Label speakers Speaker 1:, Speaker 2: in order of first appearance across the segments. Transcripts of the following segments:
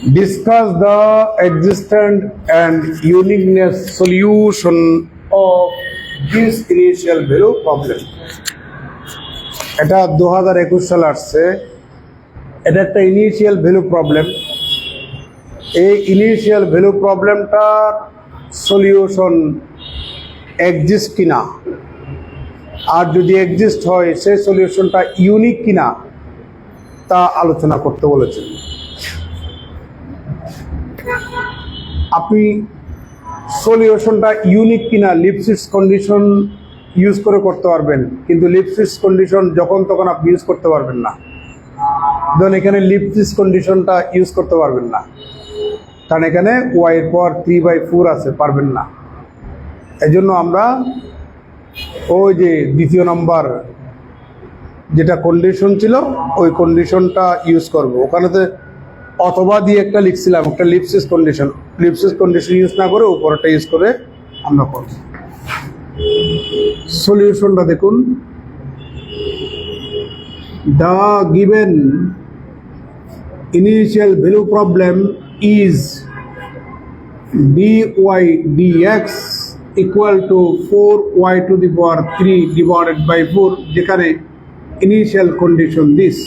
Speaker 1: Discuss the existence and uniqueness solution of this initial value problem. এটা 2021 সালে আসছে। এটা একটা ইনিশিয়াল ভ্যালু প্রবলেম। এই ইনিশিয়াল ভ্যালু প্রবলেমটার সলিউশন এক্সিস্ট কিনা, আর যদি এক্সিস্ট হয় সেই সলিউশনটা ইউনিক কিনা তা আলোচনা করতে বলেছেন। আপনি সলিউশনটা ইউনিক কিনা লিপসিস কন্ডিশন ইউজ করে করতে পারবেন, কিন্তু লিপসিস কন্ডিশন যখন তখন আপনি ইউজ করতে পারবেন না। ধরুন এখানে লিপসিস কন্ডিশনটা ইউজ করতে পারবেন না, কারণ এখানে ওয়াই এর পর 3/4 আছে, পারবেন না। এই জন্য আমরা ওই যে দ্বিতীয় নম্বর যেটা কন্ডিশন ছিল ওই কন্ডিশনটা ইউজ করব। ওখানেতে অথবা দিয়ে একটা লিখছিলাম, একটা লিপসিস কন্ডিশন ইউজ না করে উপরটা ইউজ করে আমরা করব। সলিউশনটা দেখুন, the given initial value problem is dy dx equal to 4y to the power 3 divided by 4, যেখানে initial condition this,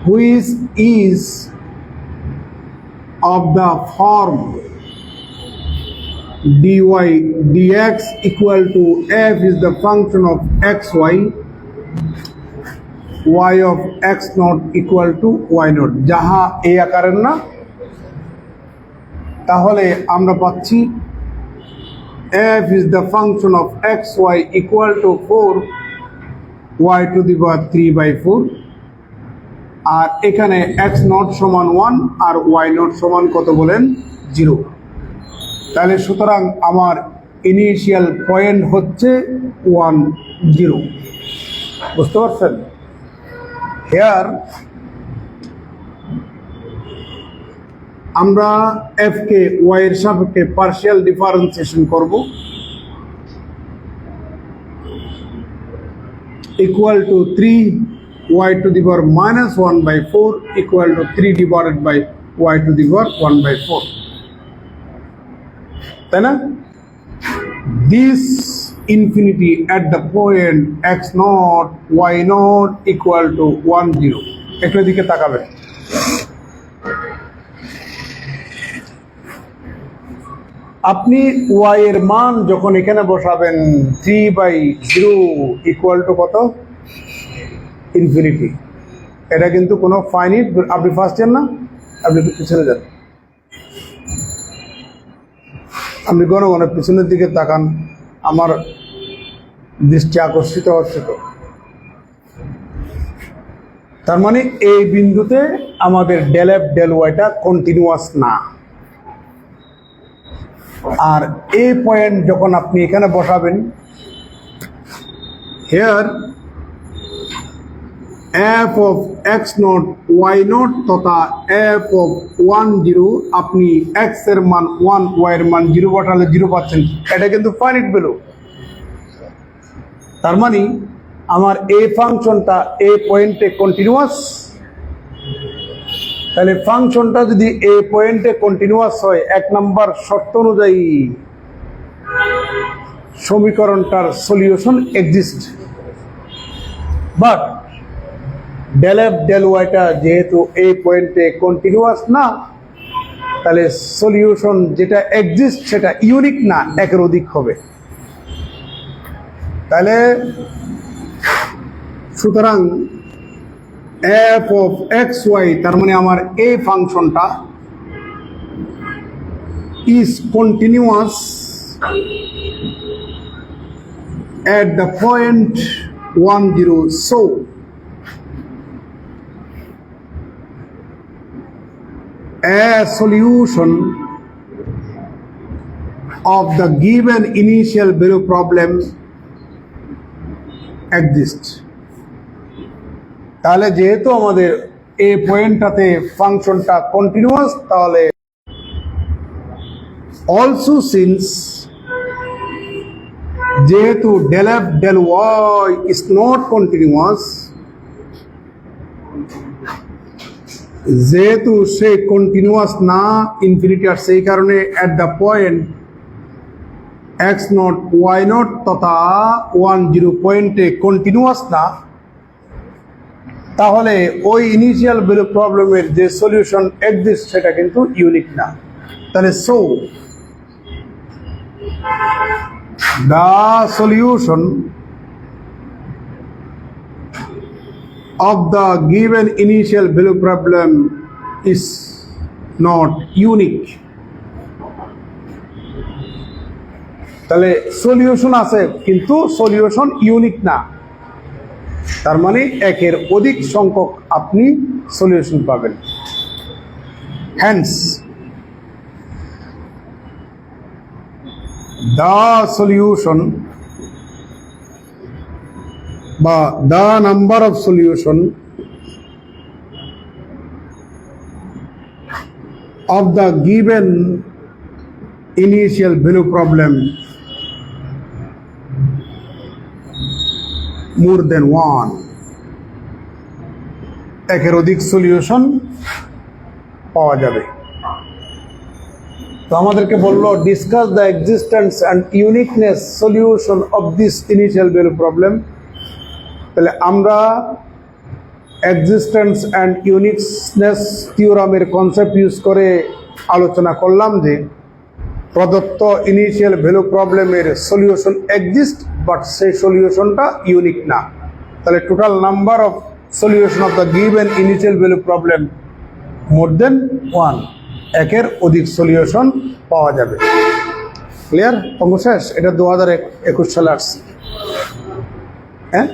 Speaker 1: which is of the form dy dx equal to f is the function of xy, y of x naught equal to y naught, যাহা এই আকারের না। তাহলে আমরা পাচ্ছি f is the function of xy equal to 4y to the power 3/4, আর এখানে x naught সমান 1 আর y naught সমান কত বলেন 0। তাহলে সুতরাং আমার ইনিশিয়াল পয়েন্ট হচ্ছে 1 0। বুঝতে পারছেন? হেয়ার আমরা f কে y এর সাপেক্ষে পার্শিয়াল ডিফারেন্সিয়েশন করব, equal to 3y to the power -1/4 equal to 3 divided by y to the power 1/4, তাই না? This infinity at the point x naught y naught equal to 1 0। একটু দিকে তাকাবেন। আপনি y এর মান যখন এখানে বসাবেন 3/0 ইকুয়াল টু কত? ইনফিনিটি। এটা কিন্তু কোনো ফাইনিট। আপনি ফার্স্ট ইয়ার না, আপনি পিছনে যান, আপনি গণগণের পিছনের দিকে তাকান, আমার দৃষ্টি আকর্ষিত হচ্ছে তো। তার মানে এই বিন্দুতে আমাদের ডেল এফ ডেল ওয়াইটা কন্টিনিউয়াস না। আর এই পয়েন্ট যখন আপনি এখানে বসাবেন, hair f of x naught y naught তথা f of 1 0, আপনি x এর মান 1 y এর মান 0 বসালে 0 পাচ্ছেন। এটা কিন্তু ফাইনাইট ভ্যালু। তার মানে আমার এই ফাংশনটা এই পয়েন্টে কন্টিনিউয়াস। তাহলে ফাংশনটা যদি এই পয়েন্টে কন্টিনিউয়াস হয়, এক নাম্বার শর্ত অনুযায়ী সমীকরণটার solution exist. But del F del ওয়াইটা যেহেতু এই পয়েন্টে কন্টিনিউয়াস না, তাহলে সলিউশন যেটা এক্সিস্ট সেটা ইউনিক না, একের অধিক হবে। তাহলে সুতরাং f of xy, তার মানে আমার এই ফাংশনটা is continuous at the point 1 0, so a solution of the given initial value problem exists। তাহলে যেহেতু আমাদের এই পয়েন্টটাতে ফাংশনটা কন্টিনিউয়াস, তাহলে অলসো সিন্স যেহেতু del F del Y is not continuous, যেহেতু সে কন্টিনিউয়াস না ইনফিনিটি আর সেই কারণে at the point X naught Y naught তথা 10 পয়েন্টে কন্টিনিউয়াস না, তাহলে ওই ইনিশিয়াল ভ্যালু প্রবলেমের যে সলিউশন এক্সিস্ট সেটা কিন্তু ইউনিক না। তাহলে so the solution of the given initial value problem is not unique. তাহলে সলিউশন আছে কিন্তু সলিউশন ইউনিক না, তার মানে একের অধিক সংখ্যক আপনি সলিউশন পাবেন। হ্যান্স দ্য সলিউশন বা the number of solution of the given initial value problem more than one, একের অধিক সলিউশন পাওয়া যাবে। তো আমাদেরকে বললো discuss the existence and uniqueness solution of this initial value problem. তাহলে আমরা এক্সিস্টেন্স অ্যান্ড ইউনিকনেস থিওরামের কনসেপ্ট ইউজ করে আলোচনা করলাম যে প্রদত্ত ইনিশিয়াল ভ্যালু প্রবলেমের সলিউশন এক্সিস্ট, বাট সেই সলিউশনটা ইউনিক না। তাহলে total number of solution of the given initial value problem more than one, একের অধিক সলিউশন পাওয়া যাবে। ক্লিয়ার? অঙ্ক শেষ। এটা 2021 সালে আসছে। হ্যাঁ